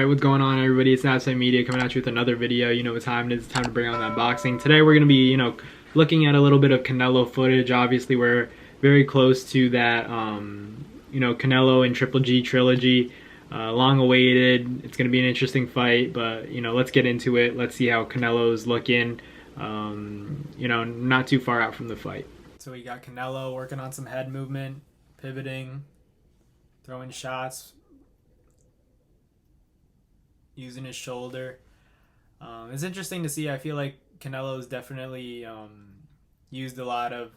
what's going on, everybody? It's Outside Media coming at you with another video. You know what time it is. It's time to bring on that boxing. Today we're going to be, looking at a little bit of Canelo footage. Obviously, we're very close to that, Canelo and Triple G trilogy. Long awaited. It's going to be an interesting fight, but, let's get into it. Let's see how Canelo's looking, not too far out from the fight. So we got Canelo working on some head movement, pivoting, throwing shots, using his shoulder. It's interesting to see. I feel like Canelo's definitely used a lot of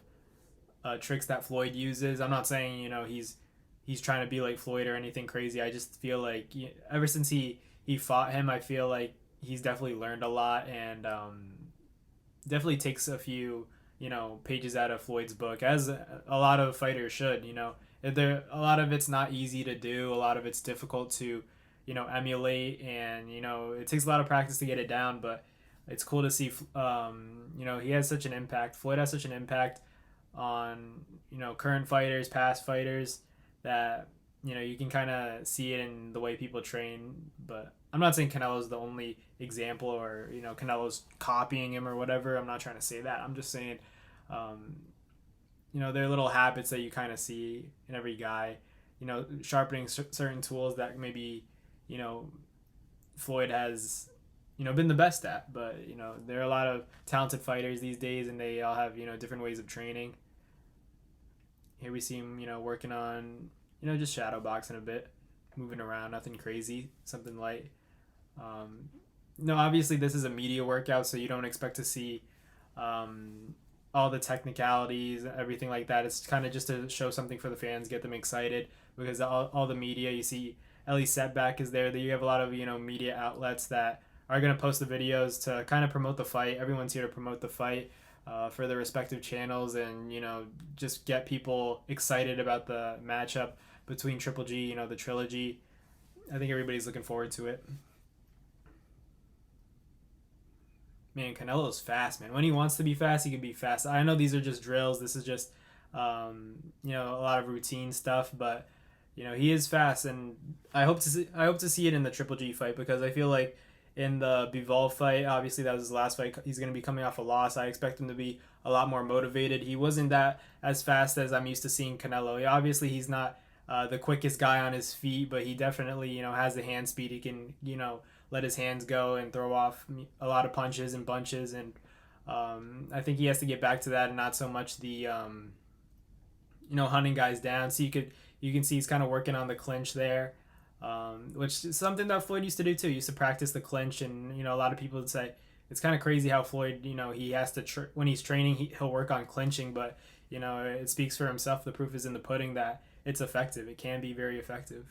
tricks that Floyd uses. I'm not saying he's trying to be like Floyd or anything crazy. I just feel like ever since he fought him, I feel like he's definitely learned a lot and definitely takes a few pages out of Floyd's book, as a lot of fighters should. A lot of it's not easy to do. A lot of it's difficult to emulate, and it takes a lot of practice to get it down, but it's cool to see he has such an impact. Floyd has such an impact on current fighters, past fighters, that you can kind of see it in the way people train. But I'm not saying Canelo's the only example, or Canelo's copying him or whatever. I'm not trying to say that. I'm just saying there are little habits that you kind of see in every guy, sharpening certain tools that maybe Floyd has been the best at. But there are a lot of talented fighters these days, and they all have different ways of training. Here we see him working on just shadow boxing a bit, moving around, nothing crazy, something light. Obviously this is a media workout, so you don't expect to see all the technicalities, everything like that. It's kind of just to show something for the fans, get them excited, because all the media, you see Ellie Setback is there. You have a lot of media outlets that are going to post the videos to kind of promote the fight. Everyone's here to promote the fight for their respective channels, and just get people excited about the matchup between Triple G, the trilogy. I think everybody's looking forward to it. Man, Canelo's fast, man. When he wants to be fast, he can be fast. I know these are just drills. This is just a lot of routine stuff, but he is fast, and I hope to see it in the Triple G fight, because I feel like in the Bivol fight, obviously that was his last fight, he's going to be coming off a loss. I expect him to be a lot more motivated. He wasn't that as fast as I'm used to seeing Canelo. Obviously he's not the quickest guy on his feet, but he definitely has the hand speed. He can let his hands go and throw off a lot of punches and bunches, and I think he has to get back to that, and not so much the hunting guys down. So you can see he's kind of working on the clinch there, which is something that Floyd used to do too. He used to practice the clinch, and a lot of people would say it's kind of crazy how Floyd he has to when he's training, he'll work on clinching, but it speaks for himself. The proof is in the pudding that it's effective. It can be very effective.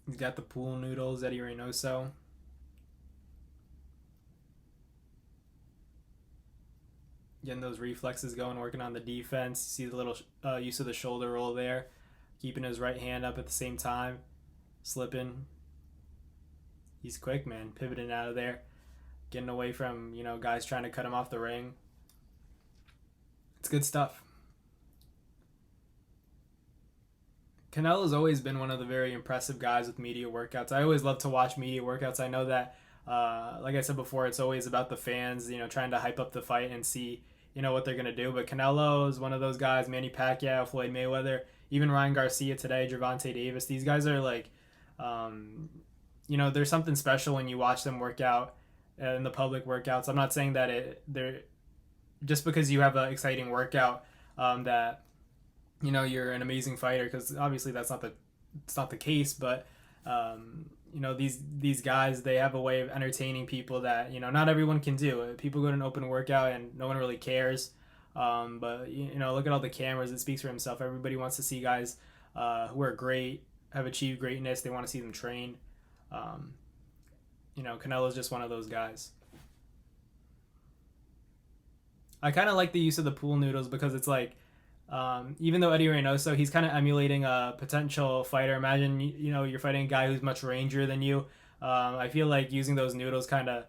He's got the pool noodles, Eddie Reynoso. Getting those reflexes going, working on the defense. You see the little use of the shoulder roll there. Keeping his right hand up at the same time. Slipping. He's quick, man. Pivoting out of there. Getting away from, guys trying to cut him off the ring. It's good stuff. Canelo's always been one of the very impressive guys with media workouts. I always love to watch media workouts. I know that, like I said before, it's always about the fans, trying to hype up the fight and see, what they're going to do. But Canelo is one of those guys. Manny Pacquiao, Floyd Mayweather, even Ryan Garcia today, Gervonta Davis. These guys are like, there's something special when you watch them work out in the public workouts. I'm not saying that they're just because you have an exciting workout that you're an amazing fighter, because obviously it's not the case. But these guys, they have a way of entertaining people that not everyone can do. People go to an open workout and no one really cares, but look at all the cameras. It speaks for himself. Everybody wants to see guys who are great, have achieved greatness. They want to see them train. Canelo's just one of those guys. I kind of like the use of the pool noodles, because it's like, even though Eddie Reynoso, he's kind of emulating a potential fighter. Imagine, you're fighting a guy who's much rangier than you. I feel like using those noodles kind of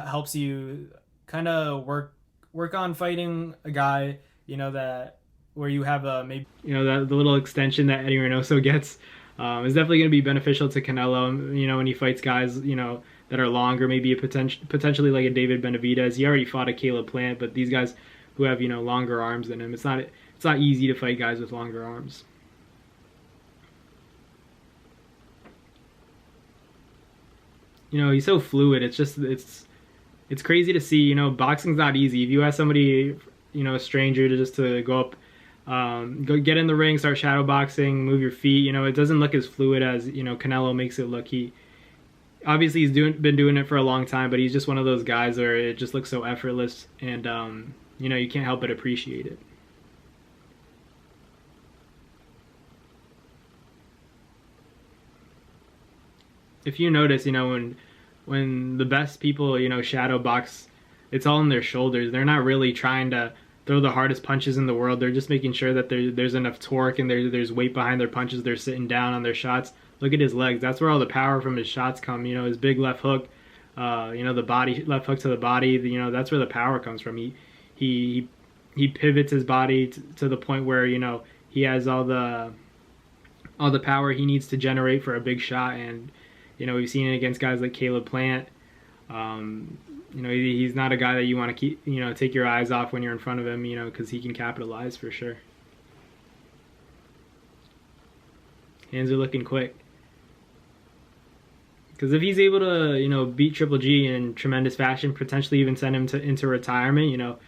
helps you kind of work on fighting a guy, that where you have maybe the little extension that Eddie Reynoso gets is definitely going to be beneficial to Canelo. When he fights guys that are longer, maybe potentially like a David Benavidez. He already fought a Caleb Plant, but these guys who have longer arms than him, it's not easy to fight guys with longer arms. He's so fluid. It's crazy to see. Boxing's not easy. If you ask somebody, a stranger to go up, go get in the ring, start shadow boxing, move your feet, it doesn't look as fluid as Canelo makes it look. Obviously he's been doing it for a long time, but he's just one of those guys where it just looks so effortless, and you can't help but appreciate it. If you notice, when the best people, shadow box, it's all in their shoulders. They're not really trying to throw the hardest punches in the world. They're just making sure that there's enough torque and there's weight behind their punches. They're sitting down on their shots. Look at his legs. That's where all the power from his shots come. His big left hook, the body, left hook to the body, that's where the power comes from. He pivots his body to the point where, he has all the power he needs to generate for a big shot. And we've seen it against guys like Caleb Plant. He's not a guy that you want to keep, take your eyes off when you're in front of him, because he can capitalize for sure. Hands are looking quick. Because if he's able to, beat Triple G in tremendous fashion, potentially even send him into retirement,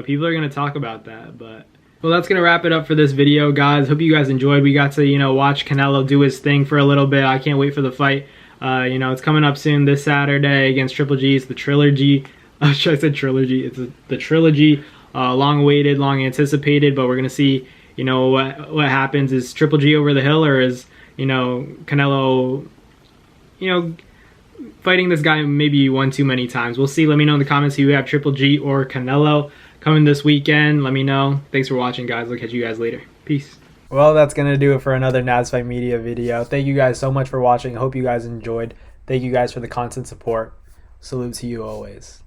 people are going to talk about that. But well, that's going to wrap it up for this video, guys. Hope you guys enjoyed. We got to, watch Canelo do his thing for a little bit. I can't wait for the fight. It's coming up soon this Saturday against Triple G. It's the trilogy. I said trilogy. It's the trilogy. Long awaited, long anticipated. But we're gonna see, what happens. Is Triple G over the hill, or is Canelo, fighting this guy maybe one too many times? We'll see. Let me know in the comments who you have, Triple G or Canelo, coming this weekend. Let me know. Thanks for watching, guys. I'll catch you guys later. Peace. Well, that's going to do it for another NASFight Media video. Thank you guys so much for watching. I hope you guys enjoyed. Thank you guys for the constant support. Salute to you always.